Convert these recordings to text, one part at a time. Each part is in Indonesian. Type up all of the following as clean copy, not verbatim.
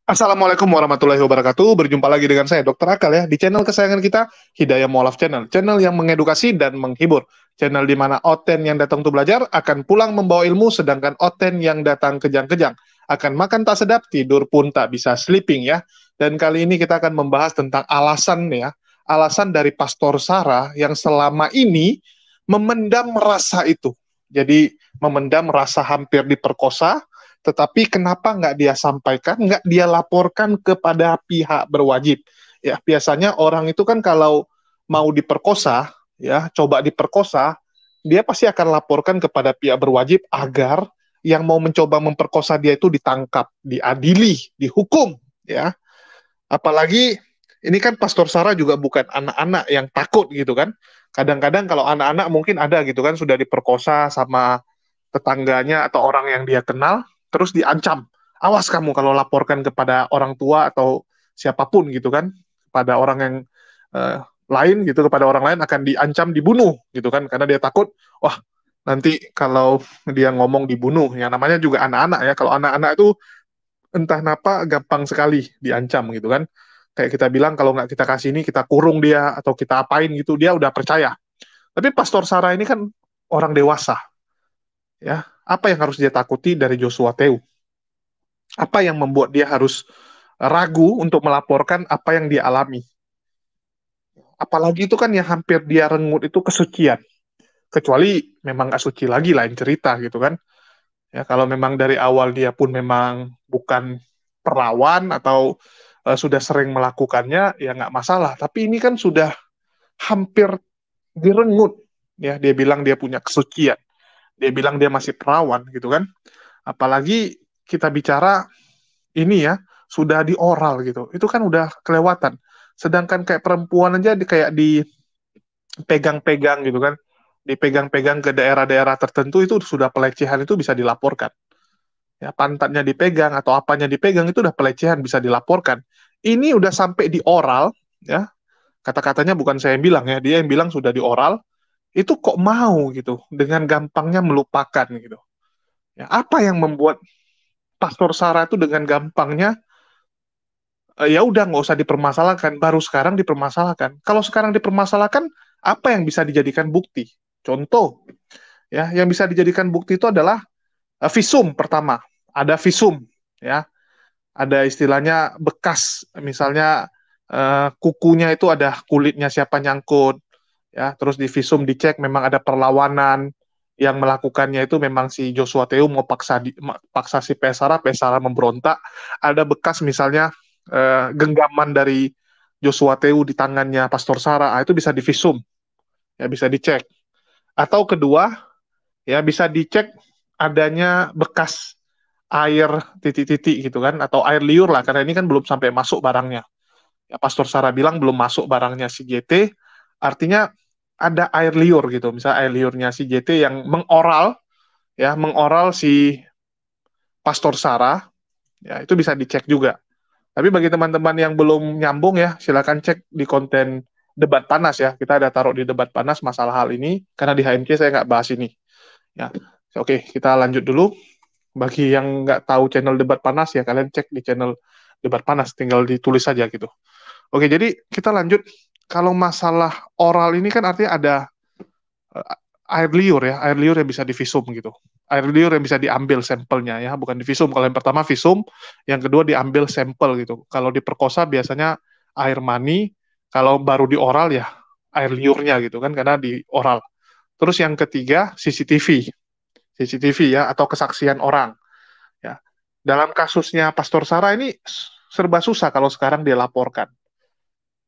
Assalamualaikum warahmatullahi wabarakatuh. Berjumpa lagi dengan saya, Dr. Akal ya, di channel kesayangan kita, Hidayah Mualaf Channel. Channel yang mengedukasi dan menghibur. Channel di mana Oten yang datang untuk belajar akan pulang membawa ilmu, sedangkan Oten yang datang kejang-kejang akan makan tak sedap, tidur pun tak bisa sleeping ya. Dan kali ini kita akan membahas tentang alasan ya, alasan dari Pastor Sarah yang selama ini memendam rasa itu. Jadi memendam rasa hampir diperkosa, tetapi kenapa nggak dia sampaikan, nggak dia laporkan kepada pihak berwajib? Ya, biasanya orang itu kan kalau mau diperkosa, ya, coba diperkosa, dia pasti akan laporkan kepada pihak berwajib agar yang mau mencoba memperkosa dia itu ditangkap, diadili, dihukum, ya. Apalagi ini kan Pastor Sarah juga bukan anak-anak yang takut gitu kan. Kadang-kadang kalau anak-anak mungkin ada gitu kan sudah diperkosa sama tetangganya atau orang yang dia kenal, terus diancam. Awas kamu kalau laporkan kepada orang tua atau siapapun gitu kan, kepada orang yang eh, lain gitu, kepada orang lain akan diancam dibunuh gitu kan, karena dia takut, wah nanti kalau dia ngomong dibunuh, yang namanya juga anak-anak ya, kalau anak-anak itu entah kenapa gampang sekali diancam gitu kan. Kayak kita bilang kalau nggak kita kasih ini, kita kurung dia atau kita apain gitu, dia udah percaya. Tapi Pastor Sarah ini kan orang dewasa, ya. Apa yang harus dia takuti dari Joshua Teu? Apa yang membuat dia harus ragu untuk melaporkan apa yang dia alami? Apalagi itu kan yang hampir dia renggut itu kesucian. Kecuali memang nggak suci lagi, lain cerita gitu kan. Ya kalau memang dari awal dia pun memang bukan perawan atau sudah sering melakukannya, ya nggak masalah. Tapi ini kan sudah hampir direnggut. Ya, dia bilang dia punya kesucian. Dia bilang dia masih perawan gitu kan. Apalagi kita bicara ini ya sudah di oral gitu, itu kan udah kelewatan. Sedangkan kayak perempuan aja kayak dipegang-pegang gitu kan, dipegang-pegang ke daerah-daerah tertentu itu sudah pelecehan, itu bisa dilaporkan. Ya, pantatnya dipegang atau apanya dipegang itu udah pelecehan, bisa dilaporkan. Ini udah sampai di oral ya, kata-katanya bukan saya yang bilang ya, dia yang bilang sudah di oral, itu kok mau gitu dengan gampangnya melupakan gitu. Ya, apa yang membuat Pastor Sarah itu dengan gampangnya ya udah nggak usah dipermasalahkan, baru sekarang dipermasalahkan. Kalau sekarang dipermasalahkan, apa yang bisa dijadikan bukti? Contoh, ya, yang bisa dijadikan bukti itu adalah visum pertama. Ada visum, ya, ada istilahnya bekas, misalnya kukunya itu ada kulitnya siapa nyangkut, ya, terus di visum dicek memang ada perlawanan yang melakukannya itu memang si Joshua Teu mau paksa si Pesara memberontak, ada bekas misalnya genggaman dari Joshua Teu di tangannya Pastor Sarah, itu bisa divisum, ya bisa dicek. Atau kedua, ya bisa dicek adanya bekas air titik-titik gitu kan, atau air liur lah, karena ini kan belum sampai masuk barangnya. Ya, Pastor Sarah bilang belum masuk barangnya si JT, artinya ada air liur gitu, misalnya air liurnya si JT yang mengoral, ya mengoral si Pastor Sarah, ya itu bisa dicek juga. Tapi bagi teman-teman yang belum nyambung ya, silakan cek di konten debat panas ya. Kita ada taruh di debat panas masalah hal ini, karena di HMC saya nggak bahas ini. Ya, oke, kita lanjut dulu. Bagi yang nggak tahu channel debat panas ya, kalian cek di channel debat panas, tinggal ditulis saja gitu. Oke, jadi kita lanjut. Kalau masalah oral ini kan artinya ada air liur ya, air liur yang bisa divisum gitu. Air liur yang bisa diambil sampelnya ya, bukan divisum. Kalau yang pertama visum, yang kedua diambil sampel gitu. Kalau diperkosa biasanya air mani, kalau baru di oral ya air liurnya gitu kan, karena di oral. Terus yang ketiga CCTV, CCTV ya, atau kesaksian orang ya. Dalam kasusnya Pastor Sarah ini serba susah kalau sekarang dia laporkan.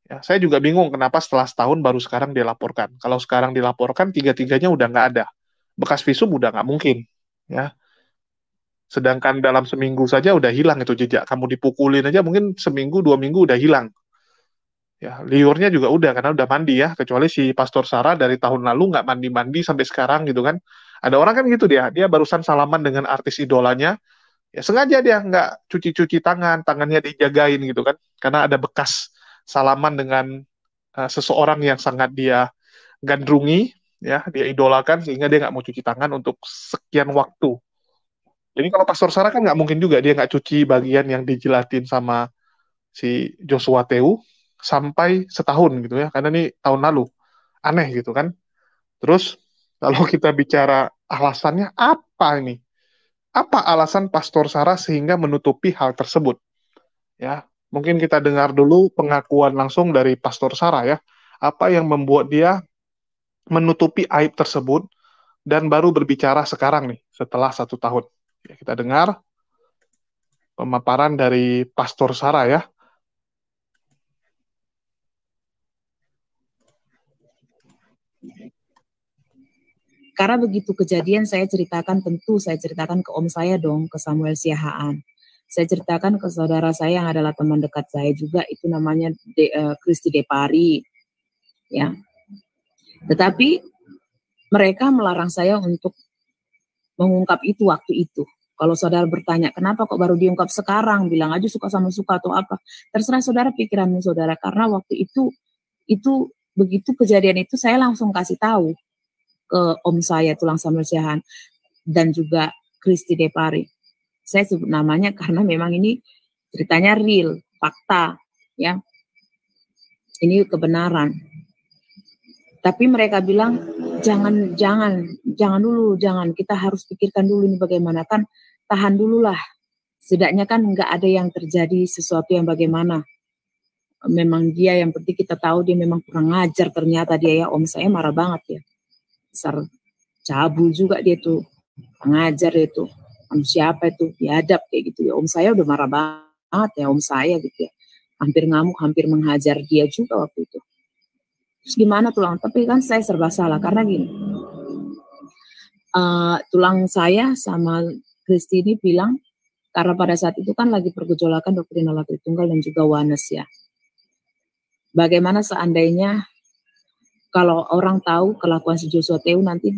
Ya, saya juga bingung kenapa setelah setahun baru sekarang dilaporkan. Kalau sekarang dilaporkan, tiga-tiganya udah nggak ada. Bekas visum udah nggak mungkin. Ya, sedangkan dalam seminggu saja udah hilang itu jejak. Kamu dipukulin aja mungkin seminggu, 2 minggu udah hilang. Ya, liurnya juga udah karena udah mandi ya. Kecuali si Pastor Sarah dari tahun lalu nggak mandi-mandi sampai sekarang gitu kan. Ada orang kan gitu dia barusan salaman dengan artis idolanya, ya sengaja dia nggak cuci-cuci tangan, tangannya dijagain gitu kan. Karena ada bekas salaman dengan seseorang yang sangat dia gandrungi, ya dia idolakan, sehingga dia nggak mau cuci tangan untuk sekian waktu. Jadi kalau Pastor Sarah kan nggak mungkin juga dia nggak cuci bagian yang dijilatin sama si Joshua Teu sampai setahun gitu ya, karena ini tahun lalu. Aneh gitu kan. Terus kalau kita bicara alasannya apa ini? Apa alasan Pastor Sarah sehingga menutupi hal tersebut? Ya, mungkin kita dengar dulu pengakuan langsung dari Pastor Sarah ya. Apa yang membuat dia menutupi aib tersebut dan baru berbicara sekarang nih setelah 1 tahun. Ya, kita dengar pemaparan dari Pastor Sarah ya. Karena begitu kejadian saya ceritakan, tentu saya ceritakan ke om saya dong, ke Samuel Siahaan. Saya ceritakan ke saudara saya yang adalah teman dekat saya juga, itu namanya Kristi Depari. Ya. Tetapi mereka melarang saya untuk mengungkap itu waktu itu. Kalau saudara bertanya, kenapa kok baru diungkap sekarang? Bilang aja suka sama suka atau apa. Terserah saudara, pikiranmu saudara. Karena waktu itu begitu kejadian itu saya langsung kasih tahu ke om saya, Tulang Samuel Siahaan, dan juga Kristi Depari. Saya sebut namanya karena memang ini ceritanya real, fakta, ya. Ini kebenaran. Tapi mereka bilang jangan dulu, kita harus pikirkan dulu ini bagaimana, kan tahan dulu lah. Setidaknya kan nggak ada yang terjadi sesuatu yang bagaimana. Memang dia yang penting kita tahu dia memang kurang ajar ternyata dia ya. Om saya marah banget ya. Besar cabul juga dia tuh, pengajar itu, siapa itu, biadab kayak gitu ya. Om saya udah marah banget ya, om saya gitu ya, hampir ngamuk, hampir menghajar dia juga waktu itu. Terus gimana Tulang? Tapi kan saya serba salah karena gini, Tulang saya sama Kristi ini bilang karena pada saat itu kan lagi pergejolakan doktrin Allah Tritunggal dan juga Oneness ya. Bagaimana seandainya kalau orang tahu kelakuan si Joshua Teu nanti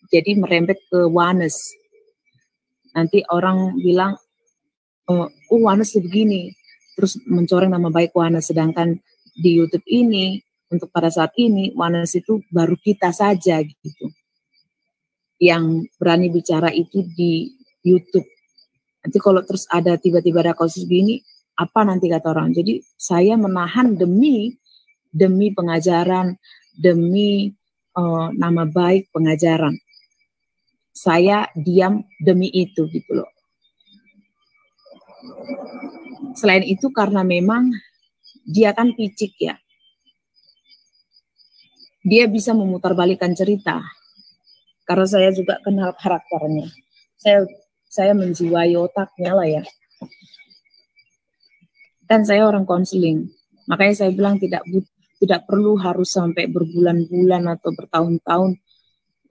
jadi merembet ke Oneness. Nanti orang bilang, Oneness begini, terus mencoreng nama baik Oneness. Sedangkan di YouTube ini, untuk pada saat ini, Oneness itu baru kita saja gitu. Yang berani bicara itu di YouTube. Nanti kalau terus ada tiba-tiba ada kasus gini, apa nanti kata orang. Jadi saya menahan demi pengajaran, demi nama baik pengajaran. Saya diam demi itu gitu loh. Selain itu karena memang dia kan picik ya. Dia bisa memutarbalikkan cerita. Karena saya juga kenal karakternya. Saya menjiwai otaknya lah ya. Dan saya orang konseling. Makanya saya bilang tidak perlu harus sampai berbulan-bulan atau bertahun-tahun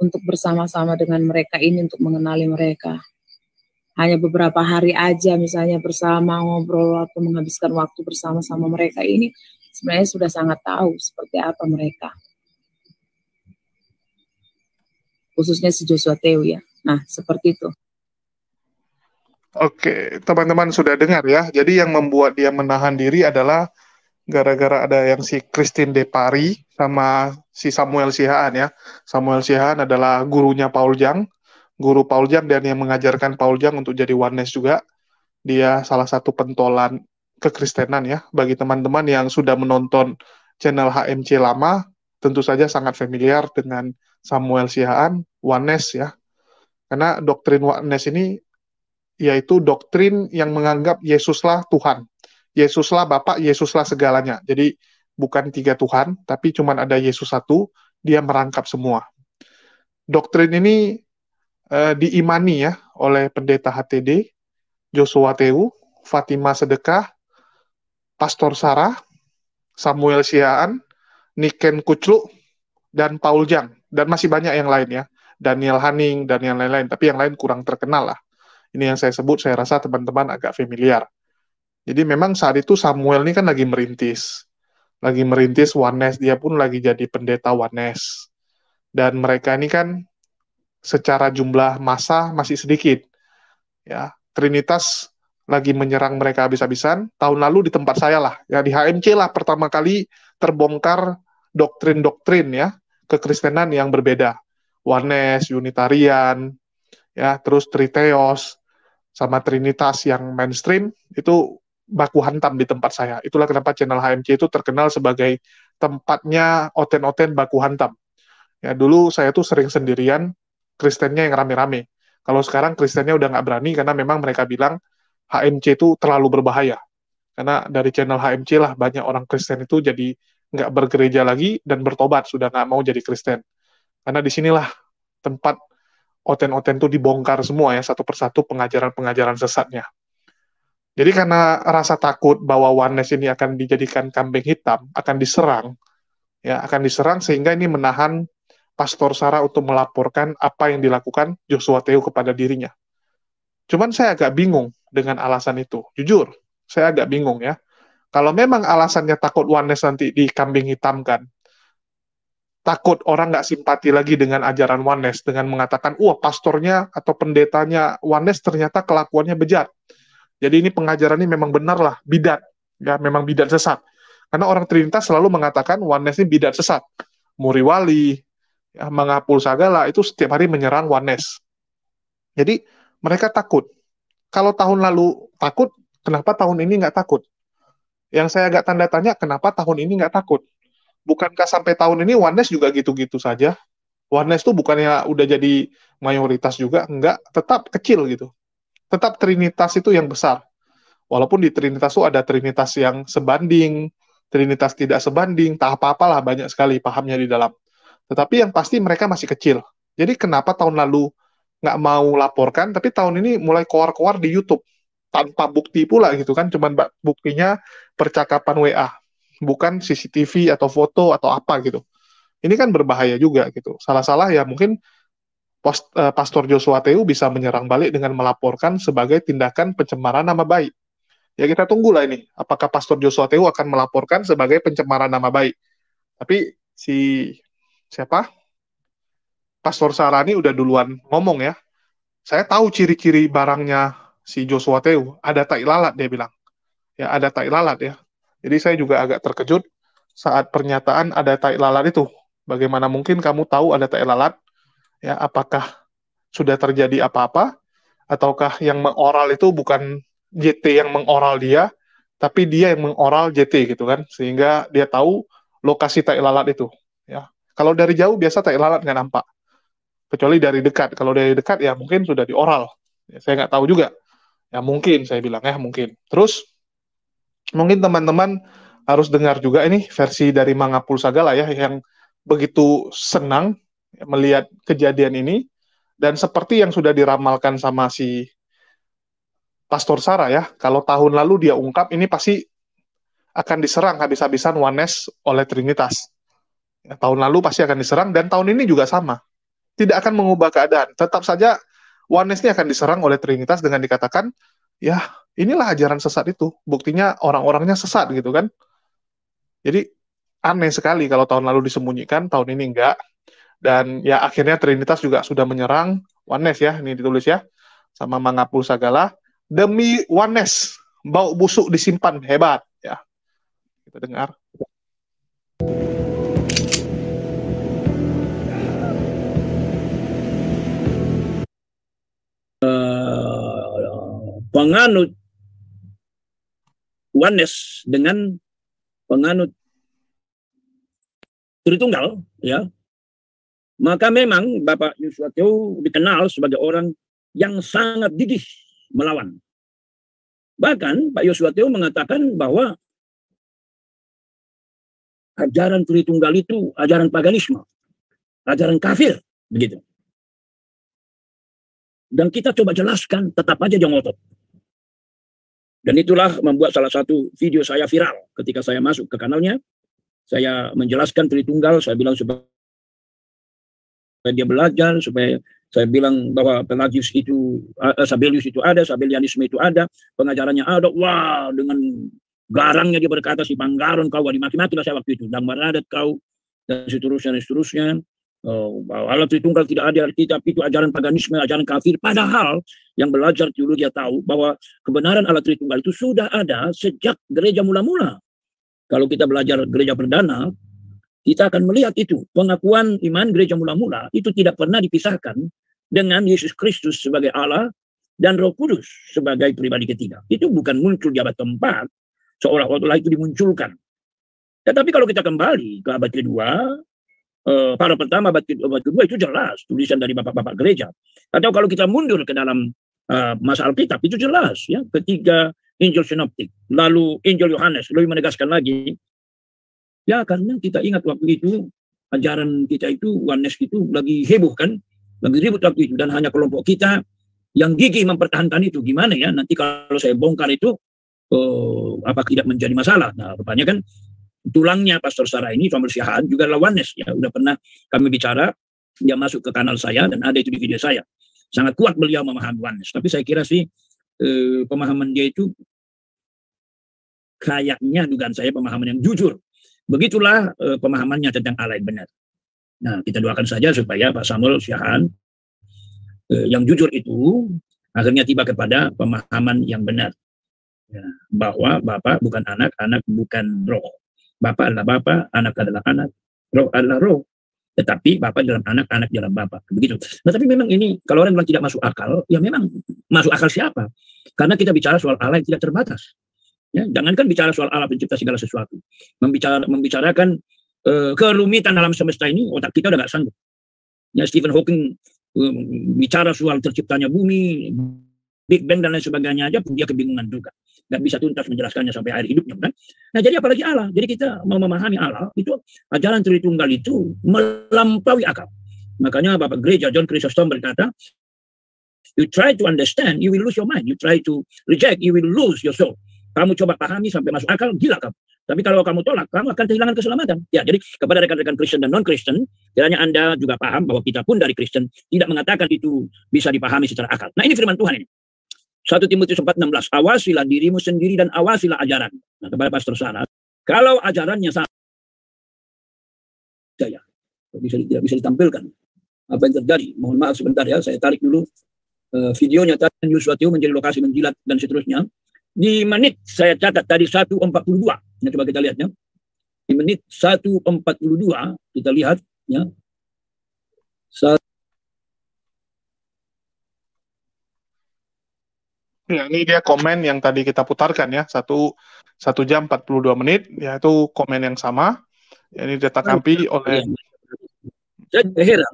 untuk bersama-sama dengan mereka ini untuk mengenali mereka. Hanya beberapa hari aja misalnya bersama ngobrol atau menghabiskan waktu bersama-sama mereka ini sebenarnya sudah sangat tahu seperti apa mereka. Khususnya si Joshua Teu ya. Nah, seperti itu. Oke, teman-teman sudah dengar ya. Jadi yang membuat dia menahan diri adalah gara-gara ada yang si Christine Depari sama si Samuel Siahaan ya. Samuel Siahaan adalah gurunya Paul Jang, guru Paul Jang dan yang mengajarkan Paul Jang untuk jadi Oneness juga. Dia salah satu pentolan kekristenan ya. Bagi teman-teman yang sudah menonton channel HMC lama, tentu saja sangat familiar dengan Samuel Siahaan, Oneness ya. Karena doktrin Oneness ini yaitu doktrin yang menganggap Yesuslah Tuhan. Yesuslah Bapa, Yesuslah segalanya. Jadi bukan 3 Tuhan, tapi cuma ada Yesus satu, dia merangkap semua. Doktrin ini diimani ya oleh pendeta HTD, Joshua Teu, Fatima Sedekah, Pastor Sarah, Samuel Siahaan, Niken Kuclu, dan Paul Jang. Dan masih banyak yang lain ya. Daniel Hanning, dan yang lain-lain. Tapi yang lain kurang terkenal lah. Ini yang saya sebut, saya rasa teman-teman agak familiar. Jadi memang saat itu Samuel ini kan lagi merintis Oneness, dia pun lagi jadi pendeta Oneness. Dan mereka ini kan secara jumlah massa masih sedikit. Ya, Trinitas lagi menyerang mereka habis-habisan. Tahun lalu di tempat saya lah, ya di HMC lah pertama kali terbongkar doktrin-doktrin ya kekristenan yang berbeda. Oneness, Unitarian, ya terus Triteos. sama Trinitas yang mainstream itu baku hantam di tempat saya. Itulah kenapa channel HMC itu terkenal sebagai tempatnya oten-oten baku hantam. Ya, dulu saya tuh sering sendirian, Kristennya yang rame-rame. Kalau sekarang Kristennya udah nggak berani karena memang mereka bilang HMC itu terlalu berbahaya. Karena dari channel HMC lah banyak orang Kristen itu jadi nggak bergereja lagi dan bertobat, sudah nggak mau jadi Kristen. Karena disinilah tempat oten-oten itu dibongkar semua ya, satu persatu pengajaran-pengajaran sesatnya. Jadi karena rasa takut bahwa Oneness ini akan dijadikan kambing hitam, akan diserang, ya akan diserang sehingga ini menahan Pastor Sarah untuk melaporkan apa yang dilakukan Joshua Teu kepada dirinya. Cuman saya agak bingung dengan alasan itu. Jujur, saya agak bingung ya. Kalau memang alasannya takut Oneness nanti dikambing hitamkan, takut orang nggak simpati lagi dengan ajaran Oneness dengan mengatakan, wah pastornya atau pendetanya Oneness ternyata kelakuannya bejat. Jadi ini pengajaran ini memang benar lah, bidat. Ya, memang bidat sesat. Karena orang Trinitas selalu mengatakan Oneness ini bidat sesat. Muri Wali, ya, Mangapul Sagala, itu setiap hari menyerang Oneness. Jadi mereka takut. Kalau tahun lalu takut, kenapa tahun ini nggak takut? Yang saya agak tanda tanya, kenapa tahun ini nggak takut? Bukankah sampai tahun ini Oneness juga gitu-gitu saja? Oneness tuh bukannya udah jadi mayoritas juga? Enggak, tetap kecil gitu. Tetap Trinitas itu yang besar. Walaupun di Trinitas itu ada Trinitas yang sebanding, Trinitas tidak sebanding, tak apa-apalah banyak sekali pahamnya di dalam. Tetapi yang pasti mereka masih kecil. Jadi kenapa tahun lalu nggak mau laporkan, tapi tahun ini mulai keluar-keluar di YouTube. Tanpa bukti pula gitu kan, cuman buktinya percakapan WA. Bukan CCTV atau foto atau apa gitu. Ini kan berbahaya juga gitu. Salah-salah ya mungkin Pastor Joshua Teu bisa menyerang balik dengan melaporkan sebagai tindakan pencemaran nama baik. Ya kita tunggulah ini, apakah Pastor Joshua Teu akan melaporkan sebagai pencemaran nama baik. Tapi siapa? Pastor Sarani udah duluan ngomong ya. Saya tahu ciri-ciri barangnya si Joshua Teu, ada tai lalat dia bilang. Ya ada tai lalat ya. Jadi saya juga agak terkejut saat pernyataan ada tai lalat itu. Bagaimana mungkin kamu tahu ada tai lalat? Ya, apakah sudah terjadi apa-apa, ataukah yang mengoral itu bukan JT yang mengoral dia, tapi dia yang mengoral JT gitu kan, sehingga dia tahu lokasi tai lalat itu. Ya, kalau dari jauh biasa tai lalat nggak nampak, kecuali dari dekat. Kalau dari dekat ya mungkin sudah dioral. Ya, saya nggak tahu juga. Ya mungkin saya bilang ya mungkin. Terus mungkin teman-teman harus dengar juga ini versi dari Mangapul Sagala ya, yang begitu senang melihat kejadian ini. Dan seperti yang sudah diramalkan sama si Pastor Sarah ya, kalau tahun lalu dia ungkap, ini pasti akan diserang habis-habisan Oneness oleh Trinitas. Ya, tahun lalu pasti akan diserang, dan tahun ini juga sama. Tidak akan mengubah keadaan. Tetap saja Oneness ini akan diserang oleh Trinitas dengan dikatakan, ya inilah ajaran sesat itu. Buktinya orang-orangnya sesat gitu kan. Jadi aneh sekali kalau tahun lalu disembunyikan, tahun ini enggak. Dan ya akhirnya Trinitas juga sudah menyerang Oneness ya, ini ditulis ya, sama Mangapul Sagala, demi Oneness, bau busuk disimpan, hebat ya. Kita dengar. Penganut Oneness dengan penganut Tritunggal ya, maka memang Bapak Joshua Teu dikenal sebagai orang yang sangat gigih melawan. Bahkan Pak Joshua Teu mengatakan bahwa ajaran Tritunggal itu ajaran paganisme, ajaran kafir, begitu. Dan kita coba jelaskan, tetap aja dia ngotot. Dan itulah membuat salah satu video saya viral ketika saya masuk ke kanalnya. Saya menjelaskan Tritunggal, saya bilang supaya dia belajar, supaya saya bilang bahwa Pelagius itu, Sabellius itu ada, Sabellianisme itu ada, pengajarannya ada. Wah, dengan garangnya dia berkata, si Panggaron kau, dimaki-maki lah saya waktu itu, dan Baradat kau, dan seterusnya. Allah Tritunggal tidak ada Alkitab, itu ajaran paganisme, ajaran kafir. Padahal yang belajar teologi tahu bahwa kebenaran Allah Tritunggal itu sudah ada sejak gereja mula-mula. Kalau kita belajar gereja perdana, kita akan melihat itu. Pengakuan iman gereja mula-mula itu tidak pernah dipisahkan dengan Yesus Kristus sebagai Allah dan Roh Kudus sebagai pribadi ketiga. Itu bukan muncul di abad keempat, seolah-olah itu dimunculkan. Tetapi kalau kita kembali ke abad kedua, para pertama abad kedua itu jelas tulisan dari bapak-bapak gereja. Atau kalau kita mundur ke dalam masa Alkitab itu jelas ya, ketiga Injil Sinoptik, lalu Injil Yohanes lebih menegaskan lagi. Ya karena kita ingat waktu itu ajaran kita itu oneness itu lagi heboh kan, lagi ribut waktu itu, dan hanya kelompok kita yang gigih mempertahankan itu. Gimana ya nanti kalau saya bongkar itu apa tidak menjadi masalah? Nah rupanya kan tulangnya Pastor Sarah ini, Samuel Siahaan juga adalah oneness ya, udah pernah kami bicara, dia masuk ke kanal saya dan ada itu di video saya. Sangat kuat beliau memahami oneness, tapi saya kira sih pemahaman dia itu kayaknya dugaan saya pemahaman yang jujur. Begitulah pemahamannya tentang Allah yang benar. Nah, kita doakan saja supaya Pak Samuel Siahaan yang jujur itu akhirnya tiba kepada pemahaman yang benar. Ya, bahwa Bapa bukan anak, anak bukan roh. Bapa adalah Bapa, anak adalah anak, roh adalah roh. Tetapi Bapa dalam anak, anak dalam Bapa. Begitu. Nah, tapi memang ini, kalau orang bilang tidak masuk akal, ya memang masuk akal siapa? Karena kita bicara soal Allah yang tidak terbatas. Ya, jangankan bicara soal Allah pencipta segala sesuatu. Membicarakan kerumitan alam semesta ini, otak kita udah gak sanggup. Ya, Stephen Hawking bicara soal terciptanya bumi, Big Bang dan lain sebagainya aja, dia kebingungan juga. Gak bisa tuntas menjelaskannya sampai akhir hidupnya. Kan? Nah jadi apalagi Allah. Jadi kita mau memahami Allah, itu ajaran Tritunggal itu melampaui akal. Makanya Bapak Gereja John Chrysostom berkata, you try to understand, you will lose your mind. You try to reject, you will lose your soul. Kamu coba pahami sampai masuk akal, gila kamu. Tapi kalau kamu tolak, kamu akan kehilangan keselamatan. Ya, jadi kepada rekan-rekan Kristen dan non-Kristen, kiranya Anda juga paham bahwa kita pun dari Kristen tidak mengatakan itu bisa dipahami secara akal. Nah ini firman Tuhan ini. 1 Timotius 4:16, awasilah dirimu sendiri dan awasilah ajaran. Nah, kepada Pastor Sarah, kalau ajarannya salah, saya tidak bisa ditampilkan apa yang terjadi. Mohon maaf sebentar ya, saya tarik dulu videonya tadi Yosua menjadi lokasi menjilat dan seterusnya. Di menit saya catat tadi 1:42. Nah, coba kita lihat ya. Di menit 1:42 kita lihat ya. Ya, ini dia komen yang tadi kita putarkan ya, 1 jam 42 menit, yaitu komen yang sama. Ya, ini ditampi oleh. Saya heran,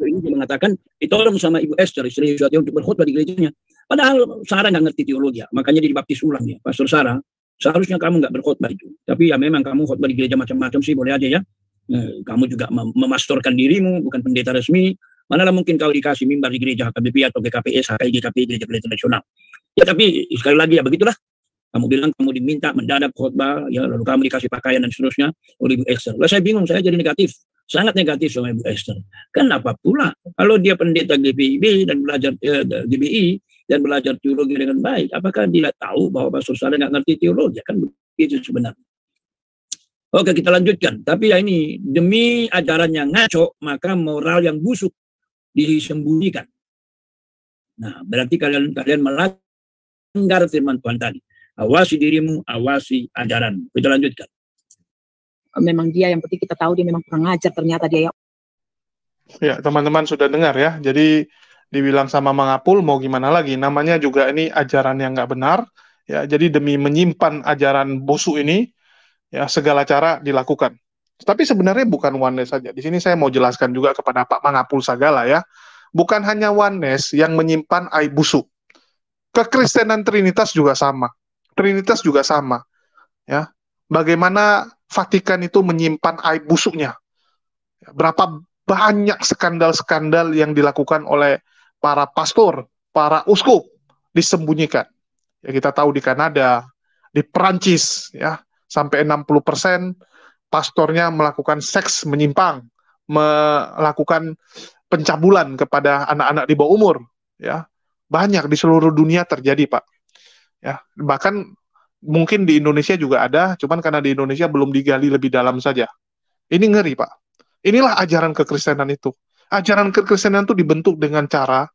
ini dia mengatakan ditolong sama Ibu Esther, istri Yosua untuk berkhotbah di gerejanya. Padahal Sarah nggak ngerti teologi, makanya dia dibaptis ulang ya, Pastor Sarah. Seharusnya kamu nggak berkhotbah itu, tapi ya memang kamu khotbah di gereja macam-macam sih boleh aja ya. Kamu juga memastorkan dirimu, bukan pendeta resmi. Manalah mungkin kau dikasih mimbar di gereja HKBP atau GKPS, HKI, GKP, Gereja Kristen Nasional. Ya tapi sekali lagi ya begitulah. Kamu bilang kamu diminta mendadak khotbah, ya lalu kamu dikasih pakaian dan seterusnya oleh Ibu Esther. Lah saya bingung, saya jadi negatif, sangat negatif sama Ibu Esther. Kenapa pula kalau dia pendeta GPIB dan belajar GBI dan belajar teologi dengan baik, apakah dia tahu bahwa Pastor Sarah nggak ngerti teologi? Kan begitu sebenarnya. Oke, kita lanjutkan. Tapi ya ini demi ajaran yang ngaco, maka moral yang busuk disembunyikan. Nah, berarti kalian melanggar firman Tuhan tadi. Awasi dirimu, awasi ajaran. Kita lanjutkan. Memang dia yang penting kita tahu dia memang kurang ajar ternyata dia ya. Ya, teman-teman sudah dengar ya. Jadi dibilang sama Mangapul mau gimana lagi? Namanya juga ini ajaran yang nggak benar. Ya, jadi demi menyimpan ajaran busuk ini, ya segala cara dilakukan. Tapi sebenarnya bukan oneness saja. Di sini saya mau jelaskan juga kepada Pak Mangapul Sagala ya. Bukan hanya oneness yang menyimpan aib busuk. Kekristenan Trinitas juga sama. Trinitas juga sama. Ya. Bagaimana Vatikan itu menyimpan aib busuknya. Berapa banyak skandal-skandal yang dilakukan oleh para pastor, para uskup disembunyikan. Ya, kita tahu di Kanada, di Perancis ya, sampai 60% pastornya melakukan seks menyimpang, melakukan pencabulan kepada anak-anak di bawah umur, ya. Banyak di seluruh dunia terjadi, Pak. Ya, bahkan mungkin di Indonesia juga ada, cuman karena di Indonesia belum digali lebih dalam saja. Ini ngeri, Pak. Inilah ajaran kekristenan itu. Ajaran kekristenan itu dibentuk dengan cara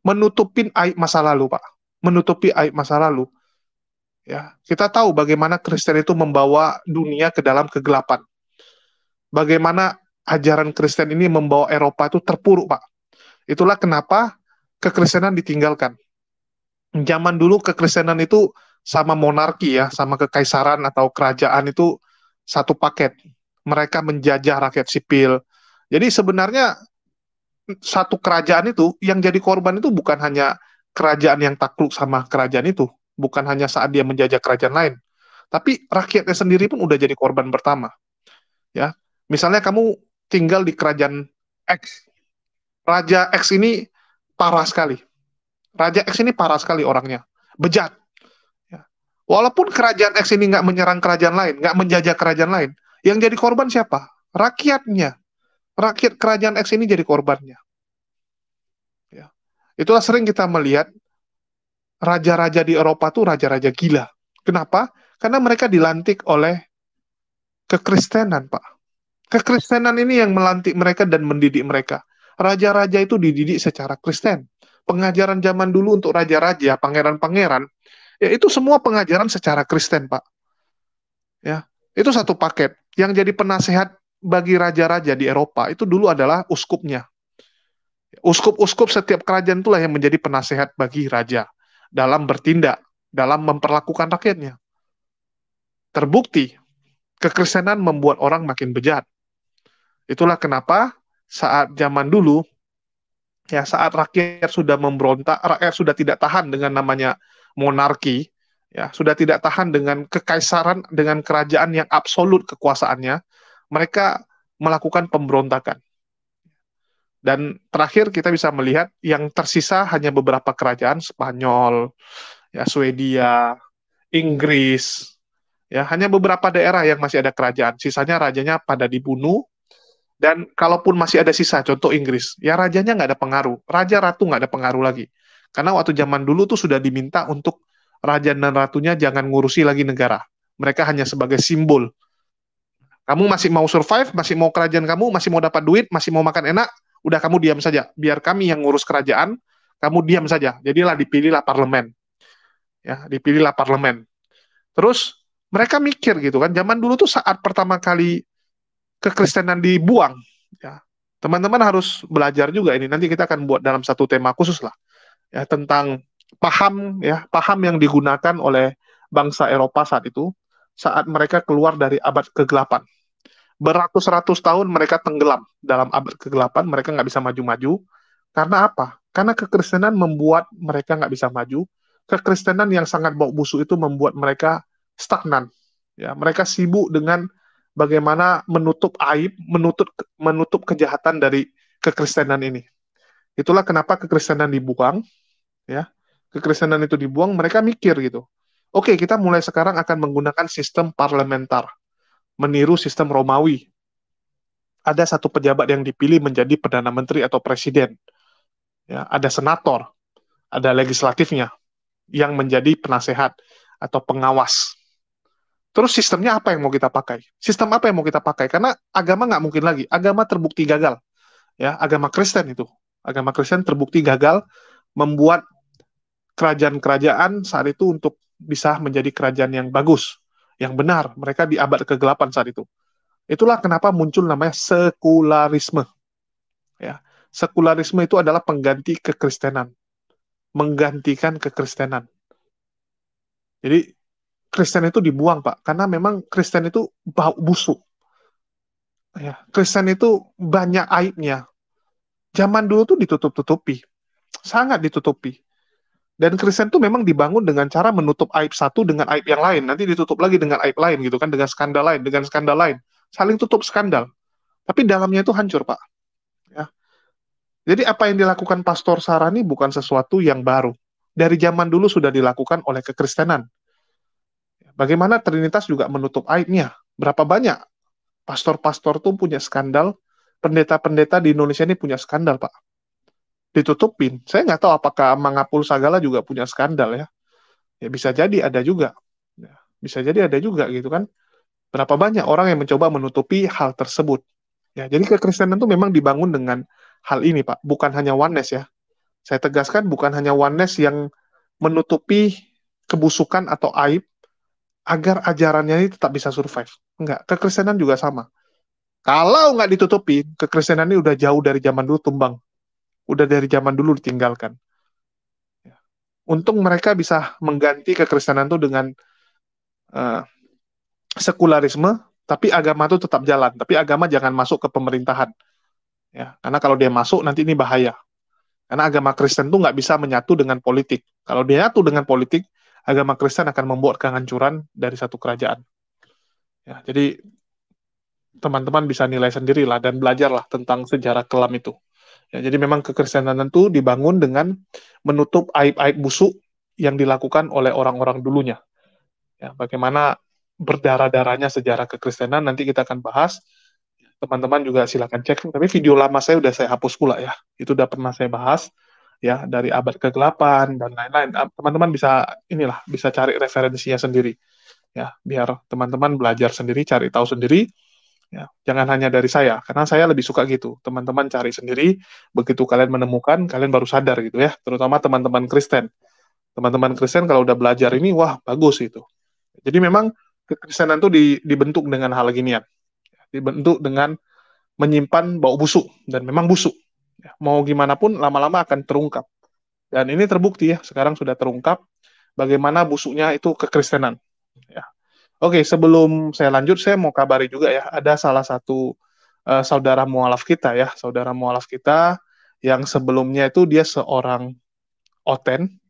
menutupin aib masa lalu, Pak. Menutupi aib masa lalu. Ya, kita tahu bagaimana Kristen itu membawa dunia ke dalam kegelapan. Bagaimana ajaran Kristen ini membawa Eropa itu terpuruk, Pak. Itulah kenapa kekristenan ditinggalkan. Zaman dulu kekristenan itu sama monarki ya, sama kekaisaran atau kerajaan itu satu paket. Mereka menjajah rakyat sipil. Jadi sebenarnya satu kerajaan itu yang jadi korban itu bukan hanya kerajaan yang takluk sama kerajaan itu, bukan hanya saat dia menjajah kerajaan lain, tapi rakyatnya sendiri pun udah jadi korban pertama. Ya, misalnya kamu tinggal di kerajaan X, Raja X ini parah sekali. Raja X ini parah sekali orangnya, bejat. Ya. Walaupun kerajaan X ini nggak menyerang kerajaan lain, nggak menjajah kerajaan lain, yang jadi korban siapa? Rakyatnya. Rakyat kerajaan X ini jadi korbannya. Ya. Itulah sering kita melihat raja-raja di Eropa tuh raja-raja gila. Kenapa? Karena mereka dilantik oleh kekristenan, Pak. Kekristenan ini yang melantik mereka dan mendidik mereka. Raja-raja itu dididik secara Kristen. Pengajaran zaman dulu untuk raja-raja, pangeran-pangeran, ya itu semua pengajaran secara Kristen, Pak. Ya, itu satu paket. Yang jadi penasehat bagi raja-raja di Eropa itu dulu adalah uskupnya. Uskup-uskup setiap kerajaan itulah yang menjadi penasehat bagi raja dalam bertindak, dalam memperlakukan rakyatnya. Terbukti, kekristenan membuat orang makin bejat. Itulah kenapa saat zaman dulu, ya saat rakyat sudah memberontak, rakyat sudah tidak tahan dengan namanya monarki, ya sudah tidak tahan dengan kekaisaran, dengan kerajaan yang absolut kekuasaannya, mereka melakukan pemberontakan. Dan terakhir kita bisa melihat yang tersisa hanya beberapa kerajaan, Spanyol, ya Swedia, Inggris, ya hanya beberapa daerah yang masih ada kerajaan. Sisanya rajanya pada dibunuh, dan kalaupun masih ada sisa, contoh Inggris, ya rajanya nggak ada pengaruh, raja ratu nggak ada pengaruh lagi. Karena waktu zaman dulu tuh sudah diminta untuk raja dan ratunya jangan ngurusi lagi negara. Mereka hanya sebagai simbol. Kamu masih mau survive, masih mau kerajaan kamu, masih mau dapat duit, masih mau makan enak, udah kamu diam saja. Biar kami yang ngurus kerajaan, kamu diam saja. Jadilah dipilihlah parlemen. Ya, dipilihlah parlemen. Terus mereka mikir gitu kan, zaman dulu tuh saat pertama kali kekristenan dibuang, ya. Teman-teman harus belajar juga ini. Nanti kita akan buat dalam satu tema khusus lah, ya tentang paham yang digunakan oleh bangsa Eropa saat itu, saat mereka keluar dari abad kegelapan. Beratus-ratus tahun mereka tenggelam dalam abad kegelapan, mereka nggak bisa maju-maju. Karena apa? Karena kekristenan membuat mereka nggak bisa maju. Kekristenan yang sangat bau busuk itu membuat mereka stagnan. Ya, mereka sibuk dengan bagaimana menutup aib, menutup kejahatan dari kekristenan ini. Itulah kenapa kekristenan dibuang, ya. Kekristenan itu dibuang, mereka mikir gitu. Oke, kita mulai sekarang akan menggunakan sistem parlementer, meniru sistem Romawi. Ada satu pejabat yang dipilih menjadi perdana menteri atau presiden. Ya, ada senator, ada legislatifnya yang menjadi penasehat atau pengawas. Terus sistemnya apa yang mau kita pakai? Sistem apa yang mau kita pakai? Karena agama nggak mungkin lagi. Agama terbukti gagal. Ya, agama Kristen itu. Agama Kristen terbukti gagal membuat kerajaan-kerajaan saat itu untuk bisa menjadi kerajaan yang bagus, yang benar. Mereka di abad kegelapan saat itu. Itulah kenapa muncul namanya sekularisme. Ya, sekularisme itu adalah pengganti kekristenan, menggantikan kekristenan. Jadi Kristen itu dibuang, Pak, karena memang Kristen itu bau busuk. Ya, Kristen itu banyak aibnya. Zaman dulu tuh ditutup-tutupi, sangat ditutupi. Dan Kristen itu memang dibangun dengan cara menutup aib satu dengan aib yang lain, nanti ditutup lagi dengan aib lain gitu kan, dengan skandal lain, saling tutup skandal. Tapi dalamnya itu hancur, Pak. Ya. Jadi apa yang dilakukan Pastor Sarani bukan sesuatu yang baru. Dari zaman dulu sudah dilakukan oleh kekristenan. Bagaimana Trinitas juga menutup aibnya. Berapa banyak pastor-pastor tuh punya skandal, pendeta-pendeta di Indonesia ini punya skandal, Pak. Ditutupin. Saya nggak tahu apakah Mangapul Sagala juga punya skandal ya. Ya bisa jadi ada juga. Ya, bisa jadi ada juga gitu kan. Berapa banyak orang yang mencoba menutupi hal tersebut. Ya, jadi kekristenan itu memang dibangun dengan hal ini, Pak. Bukan hanya oneness ya. Saya tegaskan bukan hanya oneness yang menutupi kebusukan atau aib agar ajarannya ini tetap bisa survive. Enggak, kekristenan juga sama. Kalau nggak ditutupi, kekristenan ini udah jauh dari zaman dulu tumbang. Udah dari zaman dulu ditinggalkan. untung mereka bisa mengganti kekristenan itu dengan sekularisme, tapi agama itu tetap jalan. Tapi agama jangan masuk ke pemerintahan. Ya, karena kalau dia masuk nanti ini bahaya. Karena agama Kristen itu nggak bisa menyatu dengan politik. Kalau dia nyatu dengan politik, agama Kristen akan membuat kehancuran dari satu kerajaan. Ya, jadi teman-teman bisa nilai sendirilah dan belajarlah tentang sejarah kelam itu. Ya, jadi memang kekristenan itu dibangun dengan menutup aib-aib busuk yang dilakukan oleh orang-orang dulunya. Ya, bagaimana berdarah-darahnya sejarah kekristenan nanti kita akan bahas. Teman-teman juga silakan cek. Tapi video lama saya udah saya hapus pula ya. Itu udah pernah saya bahas ya dari abad ke-8 dan lain-lain. Teman-teman bisa cari referensinya sendiri. Ya, biar teman-teman belajar sendiri, cari tahu sendiri. Ya, jangan hanya dari saya, karena saya lebih suka gitu. Teman-teman cari sendiri, begitu kalian menemukan, kalian baru sadar gitu ya. Terutama teman-teman Kristen. Teman-teman Kristen kalau udah belajar ini, wah bagus itu. Jadi memang kekristenan itu dibentuk dengan hal ginian. Dibentuk dengan menyimpan bau busuk, dan memang busuk. Ya, mau gimana pun lama-lama akan terungkap. Dan ini terbukti ya, sekarang sudah terungkap bagaimana busuknya itu kekristenan. Ya. Oke, sebelum saya lanjut, saya mau kabari juga ya, ada salah satu saudara mualaf kita ya, saudara mualaf kita yang sebelumnya itu dia seorang oten,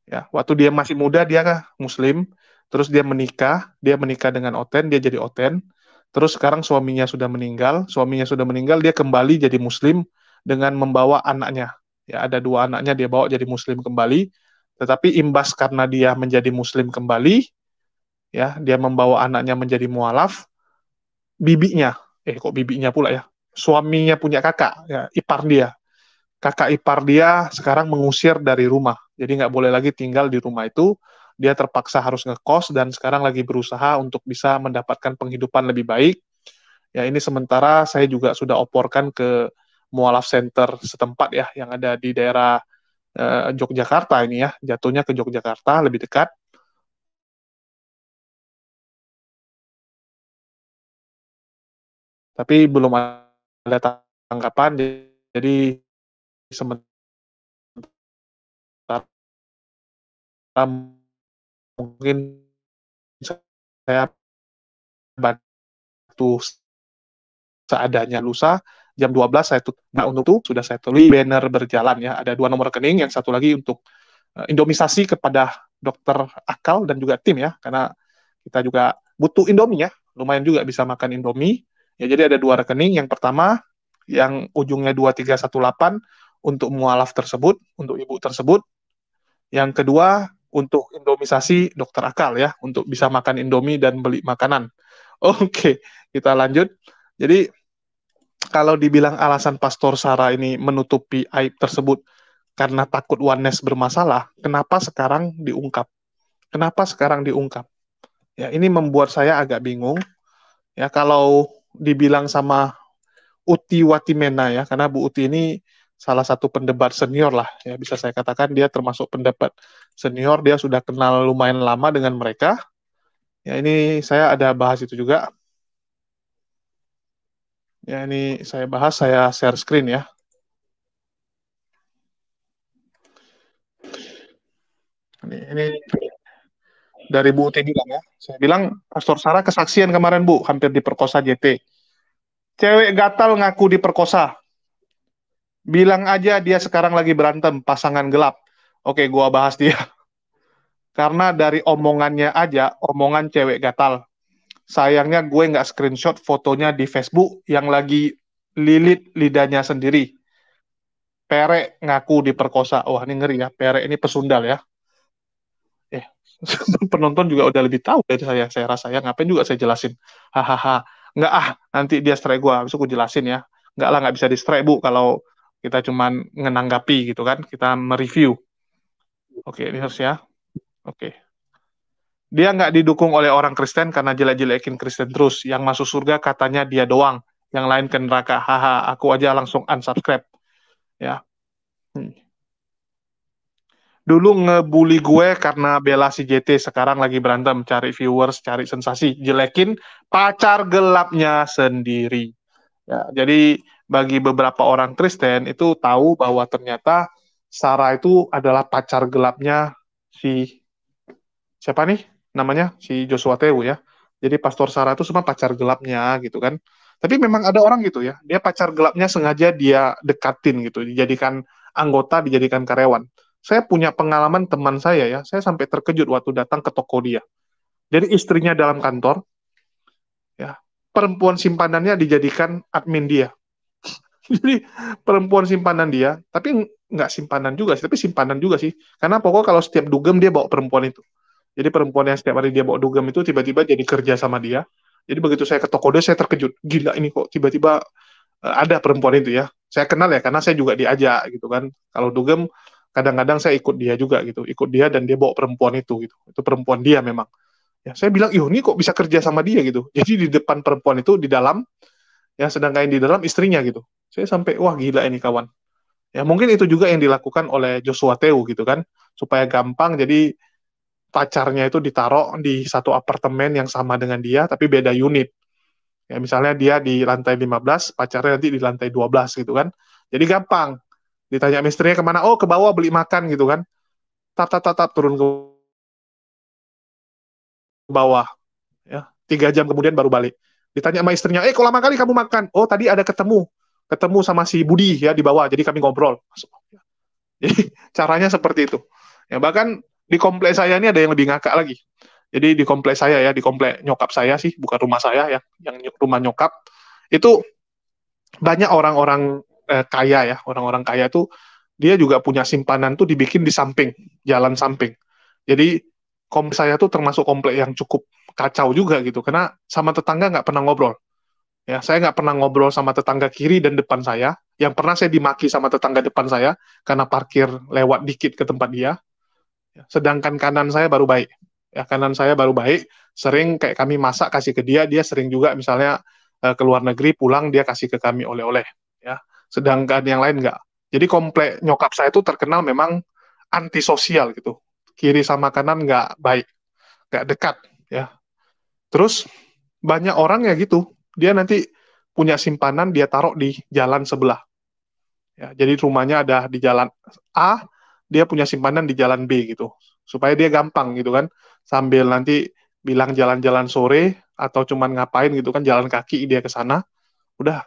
ya. Waktu dia masih muda dia Muslim, terus dia menikah dengan oten, dia jadi oten. Terus sekarang suaminya sudah meninggal, dia kembali jadi Muslim dengan membawa anaknya. Ya, ada 2 anaknya dia bawa jadi Muslim kembali. Tetapi imbas karena dia menjadi Muslim kembali, ya, dia membawa anaknya menjadi mualaf, bibinya, kok bibinya pula ya, suaminya punya kakak, ya, kakak ipar dia sekarang mengusir dari rumah, jadi nggak boleh lagi tinggal di rumah itu, dia terpaksa harus ngekos dan sekarang lagi berusaha untuk bisa mendapatkan penghidupan lebih baik. Ya, ini sementara saya juga sudah oporkan ke mualaf center setempat ya, yang ada di daerah Yogyakarta ini ya, jatuhnya ke Yogyakarta lebih dekat. Tapi belum ada tanggapan, jadi sementara mungkin saya bantu seadanya. Lusa jam 12 saya tutup. Nah, untuk itu sudah saya tulis banner berjalan ya, ada 2 nomor rekening, yang satu lagi untuk indomisasi kepada dokter Akal dan juga tim ya, karena kita juga butuh Indomie ya, lumayan juga bisa makan Indomie. Ya, jadi ada 2 rekening. Yang pertama yang ujungnya 2318 untuk mualaf tersebut, untuk ibu tersebut. Yang kedua untuk indomisasi dokter Akal ya, untuk bisa makan Indomie dan beli makanan. Oke, kita lanjut. Jadi kalau dibilang alasan Pastor Sarah ini menutupi aib tersebut karena takut oneness bermasalah, kenapa sekarang diungkap? Kenapa sekarang diungkap? Ya, ini membuat saya agak bingung. Ya, kalau dibilang sama Uti Watimena ya, karena Bu Uti ini salah satu pendebat senior lah, ya bisa saya katakan dia termasuk pendebat senior, dia sudah kenal lumayan lama dengan mereka. Ya, ini saya ada bahas itu juga. Ya, ini saya bahas, saya share screen ya. Ini dari Bu Uti bilang ya. Saya bilang, Pastor Sarah kesaksian kemarin Bu, hampir diperkosa JT. Cewek gatal ngaku diperkosa. Bilang aja dia sekarang lagi berantem, pasangan gelap. Oke, gua bahas dia. Karena dari omongannya aja, omongan cewek gatal. Sayangnya gue nggak screenshot fotonya di Facebook yang lagi lilit lidahnya sendiri. Pere ngaku diperkosa. Wah, ini ngeri ya. Pere ini pesundal ya. Penonton juga udah lebih tahu dari saya. Saya rasa ya, ngapain juga saya jelasin. Hahaha. Nggak nanti dia strike gue. Habis itu gue jelasin ya. Nggak lah, nggak bisa di strike Bu kalau kita cuman menanggapi gitu kan. Kita mereview. Oke, ini harus ya. Oke. Dia nggak didukung oleh orang Kristen karena jelek-jelekin Kristen terus. Yang masuk surga katanya dia doang. Yang lain ke neraka. Haha, aku aja langsung unsubscribe. Ya. Dulu ngebully gue karena bela si JT, sekarang lagi berantem, cari viewers, cari sensasi, jelekin pacar gelapnya sendiri. Ya, jadi bagi beberapa orang Kristen itu tahu bahwa ternyata Sarah itu adalah pacar gelapnya si siapa nih namanya, si Joshua Tewu ya. Jadi Pastor Sarah itu semua pacar gelapnya gitu kan. Tapi memang ada orang gitu ya, dia pacar gelapnya sengaja dia dekatin gitu, dijadikan anggota, dijadikan karyawan. Saya punya pengalaman teman saya ya, saya sampai terkejut waktu datang ke toko dia. Jadi istrinya dalam kantor, ya, perempuan simpanannya dijadikan admin dia. Jadi perempuan simpanan dia, tapi nggak simpanan juga sih, tapi simpanan juga sih. Karena pokok kalau setiap dugem dia bawa perempuan itu. Jadi perempuan yang setiap hari dia bawa dugem itu tiba-tiba jadi kerja sama dia. Jadi begitu saya ke toko dia, saya terkejut. Gila ini kok tiba-tiba ada perempuan itu ya. Saya kenal ya, karena saya juga diajak gitu kan. Kalau dugem, kadang-kadang saya ikut dia juga gitu. Ikut dia dan dia bawa perempuan itu gitu. Itu perempuan dia memang. Ya, saya bilang, ih ini kok bisa kerja sama dia gitu. Jadi di depan perempuan itu, di dalam, ya sedangkan yang di dalam istrinya gitu. Saya sampai, wah gila ini kawan. Ya mungkin itu juga yang dilakukan oleh Joshua Tewu gitu kan. Supaya gampang, jadi pacarnya itu ditaruh di satu apartemen yang sama dengan dia, tapi beda unit. Ya, misalnya dia di lantai 15, pacarnya nanti di lantai 12 gitu kan. Jadi gampang. Ditanya istrinya kemana, oh ke bawah beli makan gitu kan. Tap, turun ke bawah. Ya, 3 jam kemudian baru balik. Ditanya sama istrinya, kok lama kali kamu makan? Oh tadi ada ketemu sama si Budi ya di bawah, jadi kami ngobrol. Jadi caranya seperti itu. Ya bahkan di komplek saya ini ada yang lebih ngakak lagi. Jadi di komplek saya ya, di komplek nyokap saya sih, bukan rumah saya ya, yang rumah nyokap itu banyak orang-orang kaya ya, orang-orang kaya tuh dia juga punya simpanan tuh dibikin di samping, jalan samping. Jadi komplek saya tuh termasuk komplek yang cukup kacau juga gitu, karena sama tetangga nggak pernah ngobrol. Ya, saya nggak pernah ngobrol sama tetangga kiri dan depan saya. Yang pernah saya dimaki sama tetangga depan saya karena parkir lewat dikit ke tempat dia. Sedangkan kanan saya baru baik. Ya, kanan saya baru baik. Sering kayak kami masak kasih ke dia, dia sering juga misalnya ke luar negeri pulang dia kasih ke kami oleh-oleh. Ya, sedangkan yang lain nggak. Jadi komplek nyokap saya itu terkenal memang antisosial gitu. Kiri sama kanan nggak baik, nggak dekat. Ya, terus banyak orang ya gitu. Dia nanti punya simpanan dia taruh di jalan sebelah. Ya, jadi rumahnya ada di jalan A, dia punya simpanan di jalan B gitu. Supaya dia gampang gitu kan. Sambil nanti bilang jalan-jalan sore atau cuman ngapain gitu kan jalan kaki dia ke sana. Udah,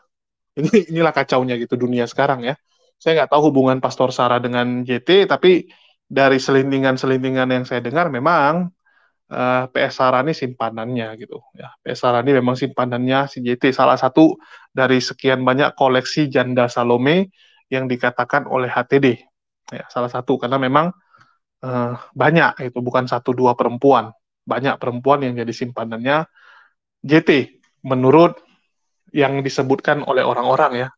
inilah kacaunya gitu dunia sekarang ya. Saya nggak tahu hubungan Pastor Sarah dengan JT, tapi dari selintingan-selintingan yang saya dengar memang PS Sarah ini simpanannya gitu ya. PS Sarah ini memang simpanannya si JT, salah satu dari sekian banyak koleksi janda Salome yang dikatakan oleh HTD ya, salah satu karena memang banyak itu, bukan satu dua perempuan, banyak perempuan yang jadi simpanannya JT menurut yang disebutkan oleh orang-orang ya.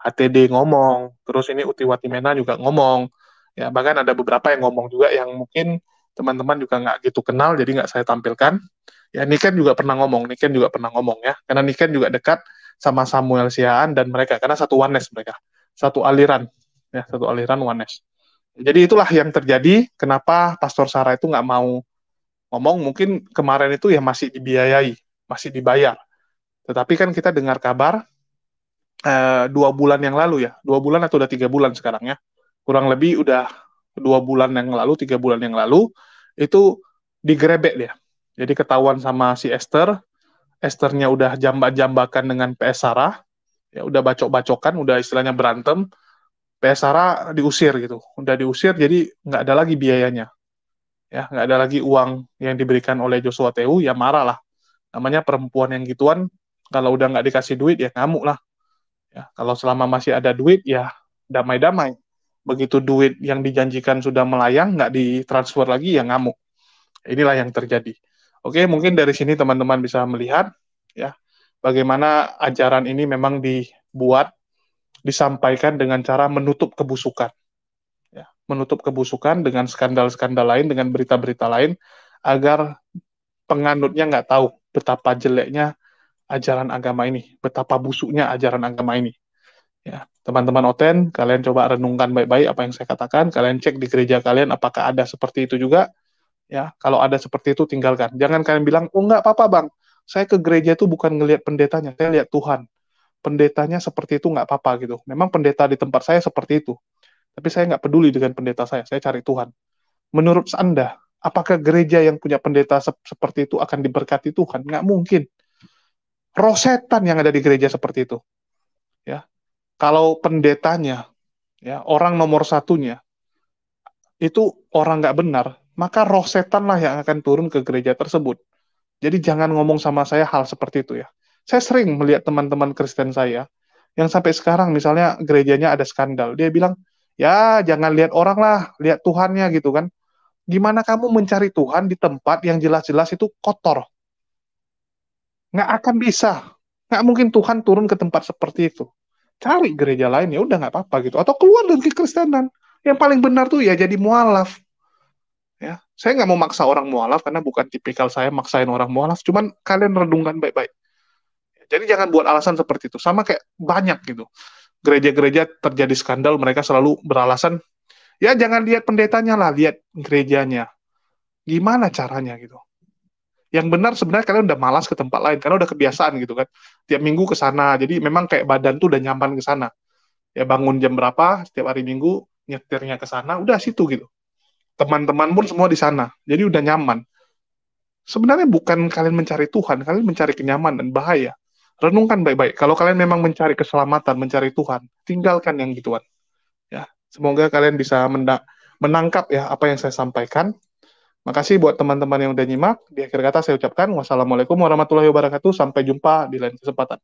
HTD ngomong, terus ini Utiwati Mena juga ngomong, ya bahkan ada beberapa yang ngomong juga yang mungkin teman-teman juga nggak gitu kenal, jadi nggak saya tampilkan. Ya Niken juga pernah ngomong, Niken juga pernah ngomong ya, karena Niken juga dekat sama Samuel Sihaan dan mereka, karena satu Oneness mereka, satu aliran, ya satu aliran Oneness. Jadi itulah yang terjadi, kenapa Pastor Sarah itu nggak mau ngomong, mungkin kemarin itu ya masih dibiayai, masih dibayar. Tetapi kan kita dengar kabar 2 bulan yang lalu ya, 2 bulan atau udah 3 bulan sekarang ya, kurang lebih udah 2 bulan yang lalu, 3 bulan yang lalu itu digrebek dia. Jadi ketahuan sama si Esther, Esthernya udah jambak-jambakan dengan PS Sarah, ya udah bacok-bacokan, udah istilahnya berantem, PS Sarah diusir gitu, udah diusir jadi nggak ada lagi biayanya, ya nggak ada lagi uang yang diberikan oleh Joshua Tewu, ya marah lah. Namanya perempuan yang gituan, kalau udah nggak dikasih duit ya ngamuk lah. Ya, kalau selama masih ada duit, ya damai-damai. Begitu duit yang dijanjikan sudah melayang, nggak ditransfer lagi, ya ngamuk. Inilah yang terjadi. Oke, mungkin dari sini teman-teman bisa melihat ya bagaimana ajaran ini memang dibuat, disampaikan dengan cara menutup kebusukan. Ya, menutup kebusukan dengan skandal-skandal lain, dengan berita-berita lain, agar penganutnya nggak tahu betapa jeleknya ajaran agama ini, betapa busuknya ajaran agama ini. Ya, teman-teman Oten, kalian coba renungkan baik-baik apa yang saya katakan. Kalian cek di gereja kalian apakah ada seperti itu juga. Ya, kalau ada seperti itu tinggalkan. Jangan kalian bilang, oh enggak apa-apa bang, saya ke gereja itu bukan ngelihat pendetanya, saya lihat Tuhan. Pendetanya seperti itu nggak apa-apa gitu. Memang pendeta di tempat saya seperti itu. Tapi saya nggak peduli dengan pendeta saya cari Tuhan. Menurut Anda, apakah gereja yang punya pendeta seperti itu akan diberkati Tuhan? Nggak mungkin. Roh setan yang ada di gereja seperti itu. Ya, kalau pendetanya, ya orang nomor satunya itu orang nggak benar, maka roh setan lah yang akan turun ke gereja tersebut. Jadi jangan ngomong sama saya hal seperti itu ya. Saya sering melihat teman-teman Kristen saya yang sampai sekarang misalnya gerejanya ada skandal. Dia bilang, ya jangan lihat orang lah, lihat Tuhannya gitu kan. Gimana kamu mencari Tuhan di tempat yang jelas-jelas itu kotor? Nggak akan bisa. Nggak mungkin Tuhan turun ke tempat seperti itu. Cari gereja lain, ya udah nggak apa-apa gitu. Atau keluar dari kekristenan. Yang paling benar tuh ya jadi mualaf. Ya, saya nggak mau maksa orang mualaf karena bukan tipikal saya maksain orang mualaf. Cuman kalian redungkan baik-baik. Jadi jangan buat alasan seperti itu. Sama kayak banyak gitu. Gereja-gereja terjadi skandal, mereka selalu beralasan, ya jangan lihat pendetanya lah, lihat gerejanya. Gimana caranya gitu. Yang benar sebenarnya kalian udah malas ke tempat lain, karena udah kebiasaan gitu kan. Tiap minggu ke sana, jadi memang kayak badan tuh udah nyaman ke sana. Ya bangun jam berapa, setiap hari minggu, nyetirnya ke sana, udah situ gitu. Teman-teman pun semua di sana, jadi udah nyaman. Sebenarnya bukan kalian mencari Tuhan, kalian mencari kenyamanan, bahaya. Renungkan baik-baik. Kalau kalian memang mencari keselamatan, mencari Tuhan, tinggalkan yang gituan. Ya, semoga kalian bisa menangkap ya apa yang saya sampaikan. Makasih buat teman-teman yang udah nyimak. Di akhir kata saya ucapkan wassalamualaikum warahmatullahi wabarakatuh. Sampai jumpa di lain kesempatan.